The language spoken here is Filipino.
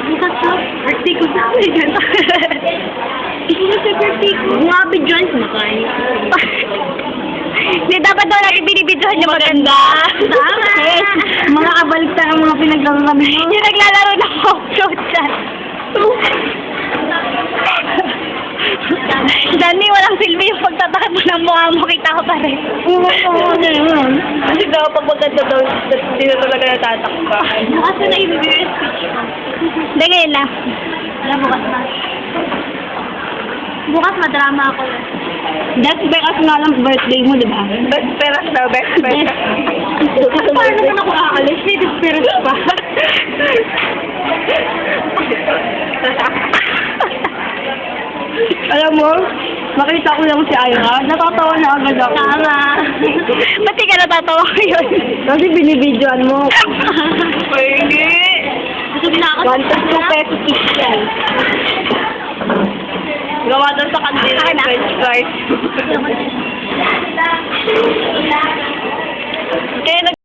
Bukas ko. Birthday ko sa akin. Ito na sa birthday ko. Mga bidyoan kumakain. Hindi, dapat daw lagi binibidyohan niya maganda. Tama! Mga kabaligtad ang mga pinaglaro namin. Yung naglalaro ng hot chat. Dani, walang silbi yung pagtatakip mo ng mukha mo. Kita ko pa rin. Kasi daw, pag maganda daw, hindi na talaga natatakpa. Bukas na i-reverse speech ko. Hindi, ngayon na. Wala, bukas na. Bukas madrama ako. Best peras nga lang birthday mo, di ba? Best peras daw, best peras. Paano naman ako aalis? May desperas pa. Alam mo, makita ko lang si Ira, natatawa na agad ako. Tama. Ba't di ka natatawa ko yun? Kasi binibidyoan mo. Pwede. Gusto na ako. 1 pesos each yan. Gawa doon sa kanila ng French fries. Kaya